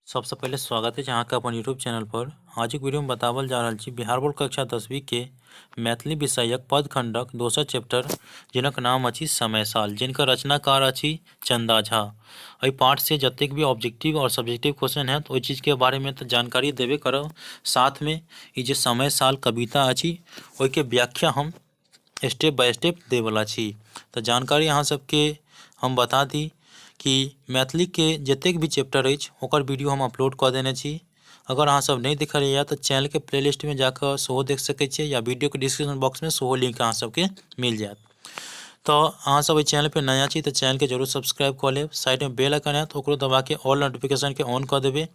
सबसे पहले स्वागत है अहाँके अपन यूट्यूब चैनल पर। आज एक वीडियो में बतावल जा रहा बिहार बोर्ड कक्षा 10वीं के मैथिली विषयक पदखंडक दोसर चैप्टर जिनक नाम अछि समय साल, जिनकर रचनाकार अछि चंदा झा। एहि पाठ से जतेक भी ऑब्जेक्टिव और सब्जेक्टिव क्वेश्चन है ओहि चीज के बारे में तो जानकारी देबे करब, साथ में ये जो समय साल कविता अछि ओहि के व्याख्या हम स्टेप बाय स्टेप देवला छी। तो जानकारी अहाँ सबके हम बता दी कि मैथिली के जतेक भी चैप्टर अछि ओकर वीडियो हम अपलोड कर देने छी। अगर अहाँ सब नहीं देखलिए तो चैनल के प्लेलिस्ट में जाकर सेहो देख सकै छियै या वीडियो के डिस्क्रिप्शन बॉक्स में सेहो लिंक अहाँ सबके मिल जाएत। तो अहाँ सब चैनल पर नया छी तो चैनल के जरूर सब्सक्राइब कर लेब। साइड में बेल आइकन है तो ओकरो दबा के ऑल नोटिफिकेशन के ऑन कर देबे,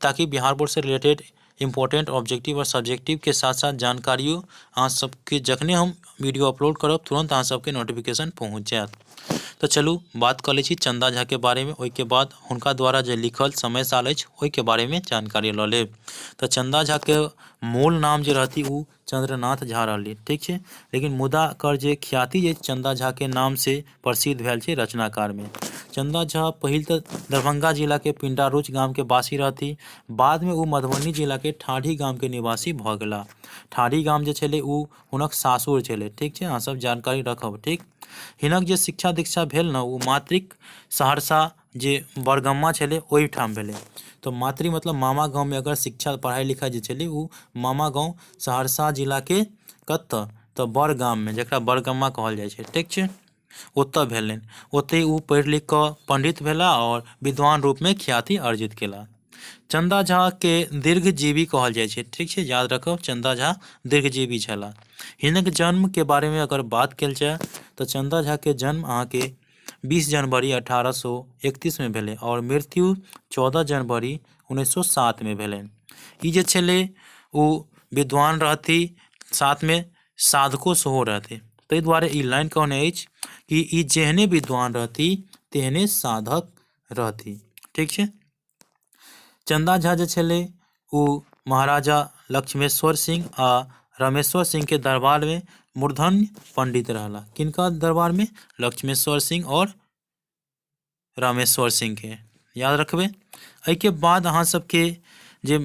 ताकि बिहार बोर्ड से रिलेटेड इंपॉर्टेंट ऑब्जेक्टिव और सब्जेक्टिव के साथ साथ जानकारियों अहाँ सबके जखने हम वीडियो अपलोड करब तुरंत अहाँ सबके नोटिफिकेशन पहुँच जाएत। तो चलू बात कर लै छी चंदा झा के बारे में, ओहि के बाद हुनका द्वारा जो लिखल समय साल अछि ओहि के बारे में जानकारी ल लेब। तो चंदा झा के मूल नाम जो रहती उ चंद्रनाथ झा रहली, ठीक है। लेकिन मुदा कर जे ख्याति जे चंदा झा के नाम से प्रसिद्ध भेल छै रचनाकार में। चंदा झा पहिल तो दरभंगा जिला के पिंडारुच गांव के वासी रहती, बाद में वो मधुबनी जिला के ठाढ़ी गांव के निवासी भ गेला। ठाढ़ी गांव जे छले उ हुनक सासुर छले, ठीक है। अहाँ सब जानकारी रखब, ठीक। हिनक जे शिक्षा दीक्षा भेल न वो मातृक सहरसा जे बरगम्मा छले ओहि ठाम भेले। तो मातृ मतलब मामा गांव में अगर शिक्षा पढ़ाई लिखाई जे छले उ मामा गांव सहरसा जिला के कत तो बरगाम में, जकरा बरगम्मा कहल जाइ छै, ठीक छै, ओतऽ भेलनि। ओतहि उ पढ़ि लिख कऽ पंडित भेला और विद्वान रूप में ख्याति अर्जित केला। चंदा झा के दीर्घजीवी कहल जाइ छै, ठीक छै, याद रखब चंदा झा दीर्घजीवी छला। हिनक जन्म के बारे में अगर बात कल जाए तो चंदा झा के जन्म अहाँ के 20 जनवरी 1831 में भेले और मृत्यु 14 जनवरी 1907 में भेले। ई जे छले वो विद्वान रहती, साथ में साधको सेहो रहते, ताहि दुआरे ई लाइन कहने अछि कि ई जेहने विद्वान रहती तेहने साधक रहती, ठीक है। चंदा झा जे छले वो महाराजा लक्ष्मेश्वर सिंह आ रामेश्वर सिंह के दरबार में मूर्धन्य पंडित रहला। किनका दरबार में? लक्ष्मेश्वर सिंह और रामेश्वर सिंह के, याद रखबे। एहि के बाद अहाँ सबके जे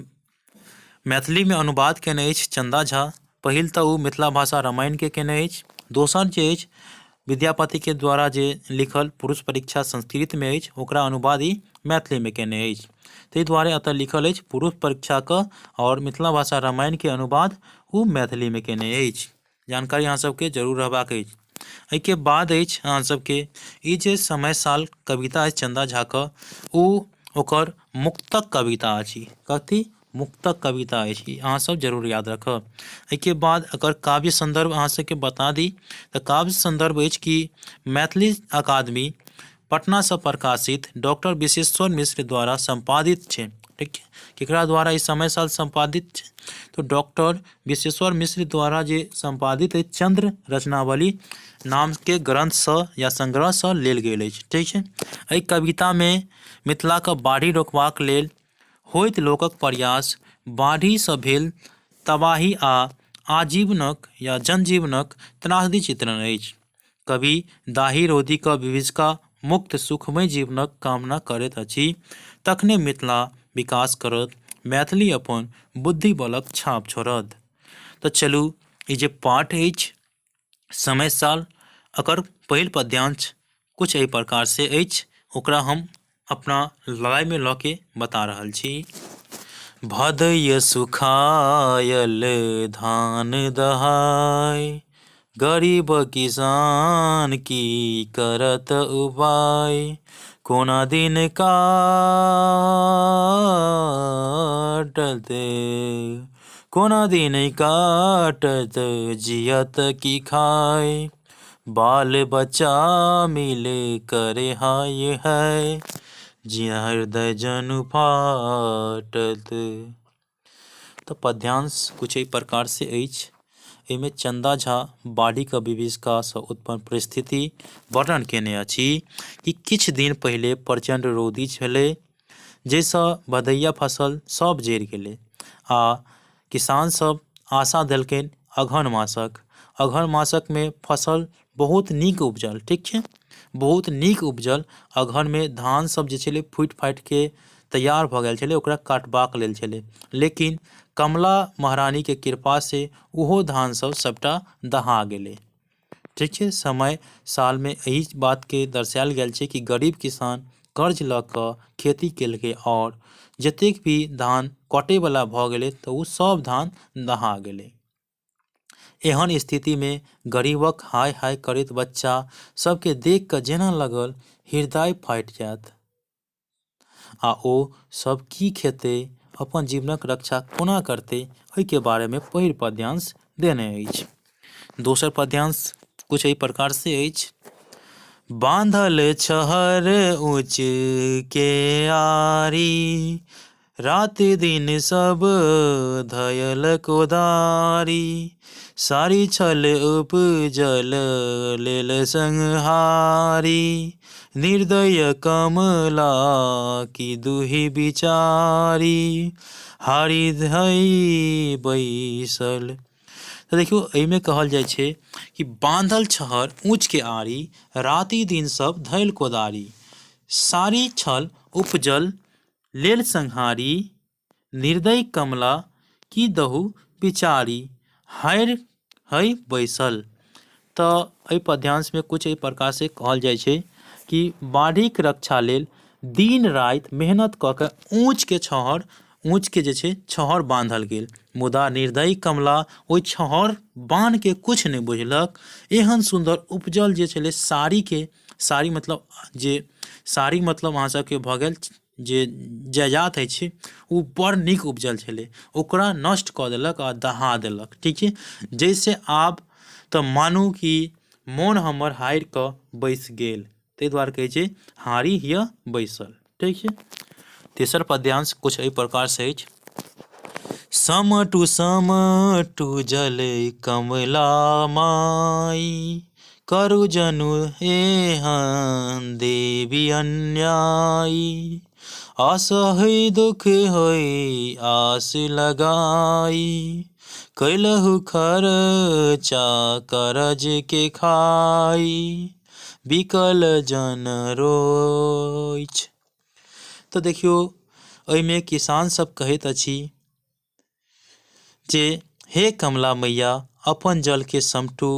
मैथिली में अनुवाद केने अछि चंदा झा, पहिल तो वो मिथिला भाषा रामायण के केने अछि, दोसर जे अछि विद्यापति के द्वारा जे लिखल पुरुष परीक्षा संस्कृत में अछि ओकरा अनुवाद ही मैथिली में केने अछि। ताहि दुआरे अतः लिखल अछि पुरुष परीक्षा का और मिथिला भाषा रामायण के अनुवाद वो मैथिली में केने अछि। जानकारी अहाँ सबके जरूर रहबाक अछि। एहि के बाद अछि अहाँ सबके ई जे समय साल कविता अछि चंदा झा का, उ ओकर मुक्तक कविता अछि। कथी? मुक्तक कविता अछि, अहाँ सब जरूर याद रखब। एहि के बाद अगर काव्य संदर्भ अहाँ सबके बता दी तो काव्य संदर्भ अछि कि मैथिली अकादमी पटना से प्रकाशित डॉक्टर विश्वेश्वर मिश्र द्वारा संपादित छै, ठीक है। केकरा द्वारा ई समय साल संपादित छै? तो डॉक्टर विश्वेश्वर मिश्र द्वारा जे संपादित है चंद्र रचनावली नाम के ग्रंथ सँ या संग्रह सँ लेल गेल अछि, ठीक है। एहि कविता में मिथिला के बाढ़ि रोकबाक लेल होइत लोकक प्रयास, बाढ़ि सँ भेल तबाही आ आजीवनक या जनजीवनक त्रासदी चित्रण अछि। कवि दाही रोधी क विभीषिका मुक्त सुखमय जीवनक कामना करैत अछि, तखने मिथिला विकास करत, मैथिली अपन बुद्धि बलक छाप छोड़त। तो चलू ई जे पाठ अछि समय साल अकर पहिल पद्यांश कुछ एहि प्रकार से अछि, ओकरा हम अपना लय में ल के बता रहल छी। भदय सुखायल धान दहाय, गरीब किसान की करत उपाय, कोना दिन काटत, कोना दिन काटत जियत की खाय, बाल बच्चा मिले करे हाय है, जिया हृदय जनु फाटत। तो पद्यांश कुछ एहि प्रकार से अछि। एहिमे चंदा झा बाढ़ि क विभीषिका सँ उत्पन्न परिस्थिति वर्णन केने अछि कि किछु दिन पहिले प्रचंड रौदी छलै, जाहिसँ भदैया फसल सब जरि गेलै आ किसान सब आशा देलखिन अगहन मासक में फसल बहुत नीक उपजल, ठीक छै, बहुत नीक उपजल। अगहन में धान सब जे छलै फूटि फाटि के तैयार भऽ गेल छलै, ओकरा काटबाक लेल छलै, लेकिन कमला महारानी के कृपा से ओहो धान सब सबटा दहा गेलै। ठीक छै, समय साल में यही बात के दर्शायल गेल छै कि गरीब किसान कर्ज लऽ कऽ खेती केलकै और जतेक भी धान कटे वाला भऽ गेलै तऽ ओ सब धान दहा गेलै। एहन स्थिति में गरीबक हाय हाय करैत बच्चा सबके देख कऽ जेना लगल हृदय फाटि जायत, आ ओ सब की खेते, अपन जीवनक रक्षा कोना करते, ओहि के बारे में पहिल पद्यांश देने अछि। दोसर पद्यांश कुछ एहि प्रकार से अछि। बांधल छहर ऊंच के आरी, रात दिन सब धयल कोदारी, सारी छल उपजल लेल संहारी, निर्दय कमला की दुहि बिचारी, हारी धई बैसल। तो देखियो एहिमे कहल जाइ छै कि बांधल छहर ऊंच के आरी, राति दिन सब धैल कोदारी, सारी छल उपजल लेल संहारी, निर्दय कमला की दहु बिचारी, हारि हई बैसल। तो एहि पद्यांश में कुछ एहि प्रकार से कहल जाइ छै कि बाढ़िक रक्षा लेल दिन राति मेहनत कऽ के ऊंच के जे छै छहर बांधल गेल, मुदा निर्दयी कमला ओहि छहर बांध के कुछ नहीं बुझलक। एहन सुंदर उपजल जे छलै साड़ी मतलब अहाँ सबके भऽ गेल जे जायदाद होइ छै, ओ बड़ नीक उपजल छलै, ओकरा नष्ट कऽ देलक आ दहा देलक। ठीक छै, जैसे आब तऽ मानू कि मोन हमर हारि कऽ बैस गेल, ताहि दुआरे कहै छै हारी हिय बैसल। ठीक छै, तेसर पद्यांश कुछ एहि प्रकार से अछि। समटु जल कमला माई, करु जनु एहन देवी अन्यायी, असहै दुख होई आस लगाई, कैलहु खर्चा करज के खाई, बिकल जन रोइछ। तो देखियो एहिमे किसान सब कहैत अछि जे हे कमला मैया अपन जल के समटू,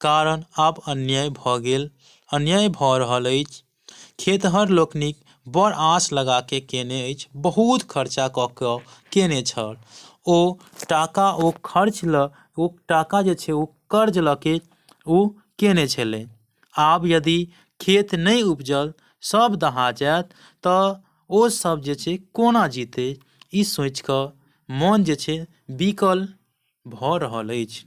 कारण आब अन्याय भऽ रहल अछि। खेतहर लोकनिक बड़ आस लगा के केने अछि, बहुत खर्चा कऽ कऽ केने छल, ओ टाका जे छै ओ कर्ज लऽ के ओ केने छलै। आब यदि खेत नहीं उपजल, सब दहा जायत, तऽ ओ सब जे छै कोना जीते, ई सोचि कऽ मन जे छै बिकल भऽ रहल अछि।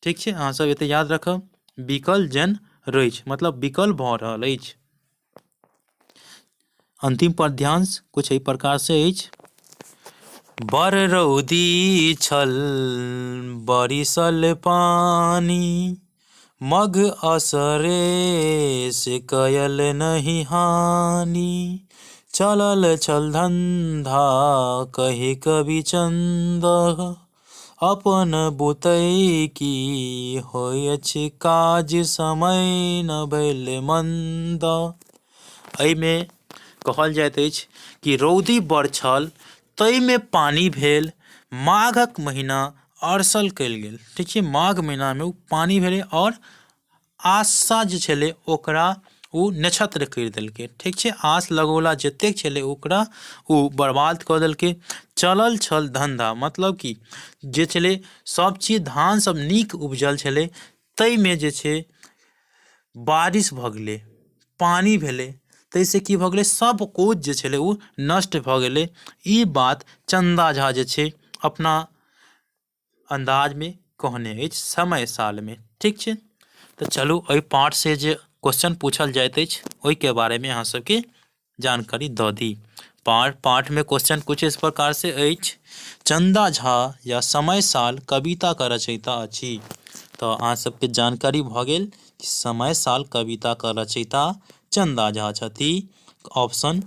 ठीक छै, अहाँ सब एते याद रखब, बिकल जन रोइछ मतलब बिकल भऽ रहल अछि। अंतिम पद्यांश कुछ एहि प्रकार से अछि। बड़ रौदी छल बरिसल पानी, मघ असरे से कयल नहीं हानि, चलल छल धंधा कहि कवि चंद, अपन बुतई की होयछ काज, समय न भेल मंद। एहिमे कहल जाइत अछि कि रौदी बड़ छल, ताहिमे पानी भेल, माघक महीना अरसल कयल गेल। ठीक छै, माघ महीना में पानी भेलै और आशा जे छलै ओकरा ओ नक्षत्र करि देलकै। ठीक छै, आस लगौला जतेक छलै ओकरा ओ बर्बाद कऽ देलकै। चलल छल धंधा मतलब कि जे छलै सब चीज धान सब नीक उपजल छलै, ताहिमे जे छै बारिश भऽ गेलै, पानी भेलै, ताहिसँ की भऽ गेलै सब कुछ जे छलै ओ नष्ट भऽ गेलै। ई बात चंदा झा जे छै अपना अंदाज में कहने अछि समय साल में। ठीक छै, तो चलू एहि पाठ से जे क्वेश्चन पूछल जाइत अछि ओहिके बारे में अहाँ सबके जानकारी दऽ दी। पाठ में क्वेश्चन कुछ इस प्रकार से अछि। चंदा झा या समय साल कविता का रचयिता अछि। तो अहाँ सबके जानकारी भऽ गेल कि समय साल कविता का रचयिता चंदा झा छथि। ऑप्शन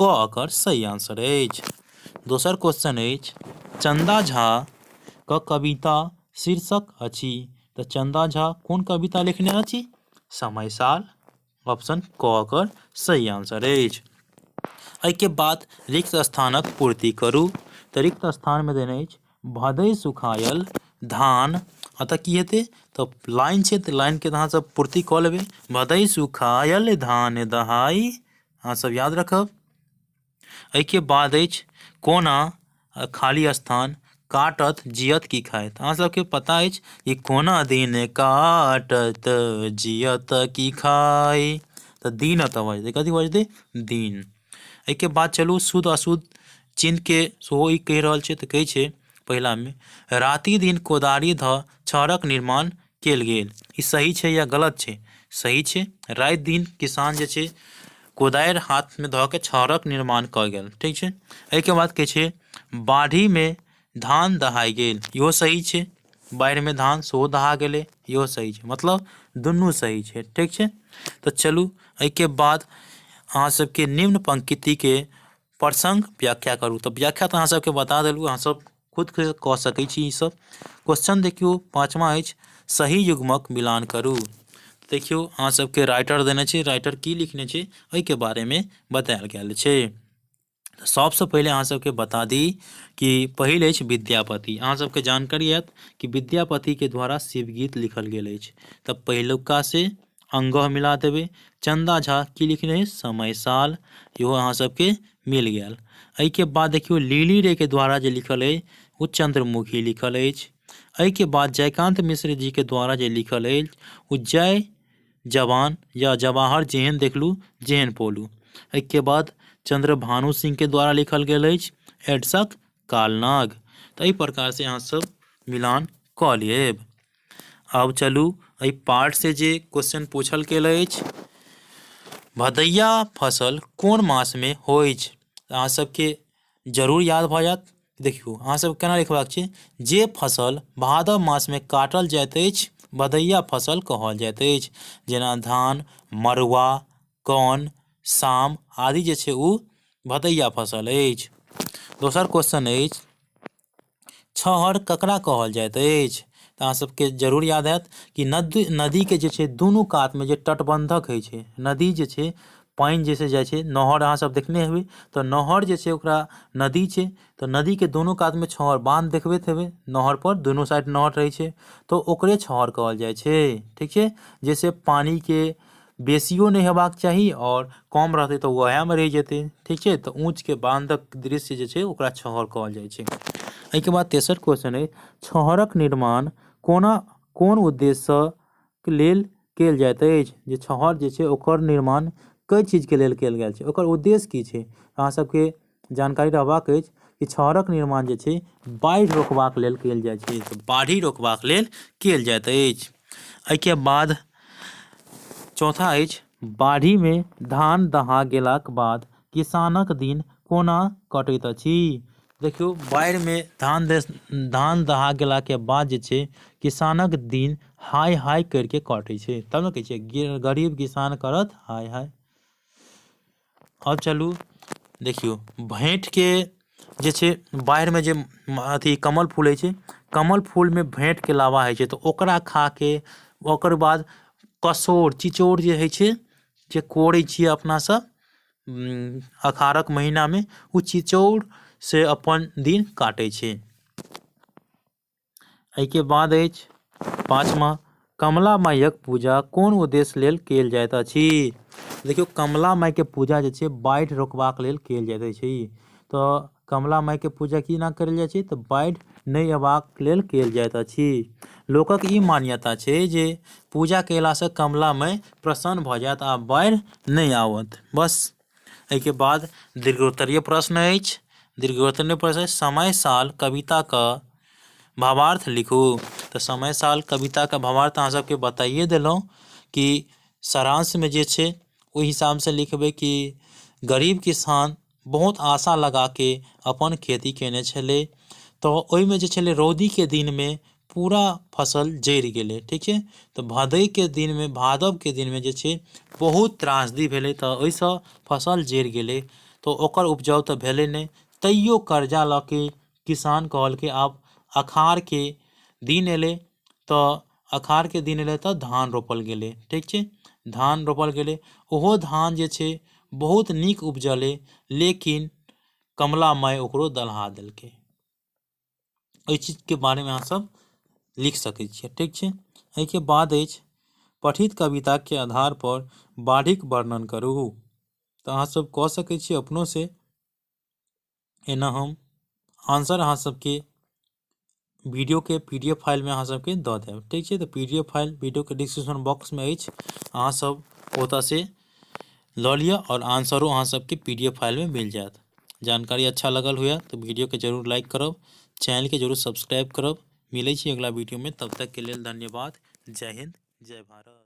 क एकर सही आंसर अछि। दोसर क्वेश्चन अछि, चंदा झा क कविता शीर्षक अछि। तो चंदा झा कौन कविता लिखने अछि? समय साल। ऑप्शन क एकर सही आंसर अछि। एहिके बाद रिक्त स्थानक पूर्ति करू। तऽ रिक्त स्थानमे देने अछि भदइ सुखायल धान, अतः की हेतै तऽ लाइन छै, तऽ लाइनके अहाँसब पूर्ति कऽ लेबै। भदइ सुखायल धान दहाइ, अहाँसब याद रखब। एहिके बाद अछि कोना खाली स्थान काटत जियत की खाइत। अहाँ सबके पता अछि कि कोना दिन काटत जियत की खाय, तऽ दिन एतऽ भऽ जेतै, कथी भऽ जेतै दिन। एहिके बाद चलू शुद्ध अशुद्ध चिन्हके सेहो ई कहि रहल छै। तऽ कहै छै पहिलामे राति दिन कोदारि धऽ छहरक निर्माण कयल गेल। ई सही छै या गलत छै? सही छै। राति दिन किसान जे छै कोदारि हाथमे धऽ के छहरक निर्माण कऽ गेल, ठीक छै। एहिके बाद कहै छै बाढ़िमे धान दहाइ गेल, इहो सही छै। बाढ़िमे धान सेहो दहा गेलै, इहो सही छै। मतलब दुनू सही छै, ठीक छै। तऽ चलू एहिके बाद अहाँ सबके निम्न पंक्तिके प्रसंग व्याख्या करू। तऽ व्याख्या तऽ अहाँ सबके बता देलहुँ, अहाँ सब खुद कऽ सकै छी। ई सब क्वेश्चन देखियौ, पाँचवा अछि सही युग्मक मिलान करू। देखियौ अहाँ सबके राइटर देने छै, राइटर की लिखने छै एहिके बारेमे बतायल गेल छै। सबसँ पहिले अहाँ सबके बता दी कि पहिल अछि विद्यापति। अहाँ सबके जानकारी हैत कि विद्यापतिके द्वारा शिवगीत लिखल गेल अछि। तऽ पहिलुका से अंगह मिला देबै। चंदा झा की लिखने अछि समय साल, इहो अहाँ सबके मिल गेल। एहिके बाद देखियौ लीली रे के द्वारा जे लिखल अछि ओ चंद्रमुखी लिखल अछि। एहिके बाद जयकांत मिश्र जी के द्वारा जे लिखल अछि ओ जय जवान या जवाहर जेहन देखलू जेहन पोलू। एहिके बाद चंद्रभानु सिंह के द्वारा लिखल गेल अछि एडसक कालनाग। तऽ एहि प्रकार से अहाँ सब मिलान कऽ लेब। अब चलू एहि पार्ट से जे क्वेश्चन पूछल गेल अछि, भदैया फसल कोन मास में होइ छै? अहाँ सबके जरूर याद भऽ जायत। देखियौ अहाँ सब केना लिखबाक छै, जे फसल भादव मास में काटल जाइत अछि भदैया फसल कहल जाइत अछि। जेना धान, मड़ुआ, कौन, शाम आदि जे छै ओ भदैया फसल अछि। दोसर क्वेश्चन अछि छहर ककरा कहल जाइत अछि? तऽ अहाँ सबके जरूर याद हैत कि नदीके जे छै दुनू कातमे जे तटबंधक होइ छै, नदी जे छै पानि जैसे जाइ छै, नहर अहाँ सब देखने हेबै, तऽ नहर जे छै ओकरा नदी छै, तऽ नदीके दुनू कातमे छहर बांध देखबैत हेबै, नहर पर दुनू साइड नहर रहै छै, तऽ ओकरे छहर कहल जाइ छै, ठीक छै। जैसे पानिके बेसियो नहि हेबाक चाही और कम रहतै तऽ वएहमे रहि जेतै, ठीक छै। तऽ ऊँचके बांधक दृश्य जे छै ओकरा छहर कहल जाइ छै। एहिके बाद तेसर क्वेश्चन अछि छहरक निर्माण कोन उद्देश्यके लेल कयल जाइत अछि? जे छहर जे छै ओकर निर्माण कई चीजके लेल कयल गेल छै, ओकर उद्देश्य की छै? अहाँ सबके जानकारी रहबाक अछि कि छहरक निर्माण जे छै बाढ़ि रोकबाक लेल कयल जाइ छै, तऽ बाढ़ि रोकबाक लेल कयल जाइत अछि। एहिके बाद चौथा अछि बाढ़िमे धान दहा गेलाक बाद किसानक दिन कोना कटैत अछि? देखियौ बाढ़िमे धान दहा गेलाके बाद जे छै किसानक दिन हाय हाय करिके कटै छै, तब ने कहै छै गरीब किसान करत हाय हाय। अब चलू देखियौ भेँटके जे छै बाढ़िमे जे अथी कमल फूल होइ छै, कमल फूलमे भेँटके लावा होइ छै, तऽ ओकरा खाके ओकर बाद कसोर चिचोर जे होइ छै, जे कोड़ै छियै अपना सब अखाड़क महीनामे, ओ चिचौर से अपन दिन काटै छै। एहिके बाद अछि पाँचमा कमला मायक पूजा कोन उद्देश्य लेल कयल जाइत अछि? देखियौ कमला मायके पूजा जे छै बाढ़ि रोकबाक लेल कयल जाइत अछि। तऽ कमला मायके पूजा केना कयल जाइ छै? तऽ बाढ़ि नहि अयबाक लेल कयल जाइत अछि। लोकक ई मान्यता छै जे पूजा कयलासँ कमला माय प्रसन्न भऽ जायत आ बाढ़ि नहि आवत, बस। एहिके बाद दीर्घोत्तरीय प्रश्न अछि। दीर्घोत्तरीय प्रश्न समय साल कविताके भावार्थ लिखू। तऽ समय साल कविताके भावार्थ अहाँ सबके बताइए देलहुँ कि सारांशमे जे छै ओहि हिसाबसँ लिखबै कि गरीब किसान बहुत आशा लगा के अपन खेती केने छलै, तऽ ओहिमे जे छलै रौदीके दिनमे पूरा फसल जरि गेलै, ठीक छै। तऽ भदइके दिनमे भादवके दिनमे जे छै बहुत त्रासदी भेलै, तऽ ओहिसँ फसल जरि गेलै, तऽ ओकर उपजाउ तऽ भेलै नहि। तैयो कर्जा लऽ के किसान कहलकै आब अखाड़के दिन एलै, तऽ अखाड़के दिन एलै तऽ धान रोपल गेलै, ठीक छै। धान रोपल गेलै, ओहो धान जे छै बहुत नीक उपजले, लेकिन कमला माय ओकरो दलहा देलकै। एहि चीजके बारेमे अहाँ सब लिख सकै छियै, ठीक छै। एहिके बाद अछि पठित कविताके आधार पर बाढ़िक वर्णन करू। तऽ अहाँ सब कह सकै छी अपनो से। एना हम आंसर अहाँ सबके वीडियो के PDF फाइल में अहाँ सबके दऽ देब, ठीक छै। तऽ PDF फाइल वीडियो के डिस्क्रिप्शन बॉक्स में अछि, अहाँ सब ओतऽ से लऽ लिअ और आंसरो अहाँ सबके PDF फाइल में मिल जायत। जानकारी अच्छा लगल हुए तो वीडियो के जरूर लाइक करब, चैनल के जरूर सब्सक्राइब करब। मिलै छी अगला वीडियो में, तब तक के लेल धन्यवाद। जय हिंद, जय भारत।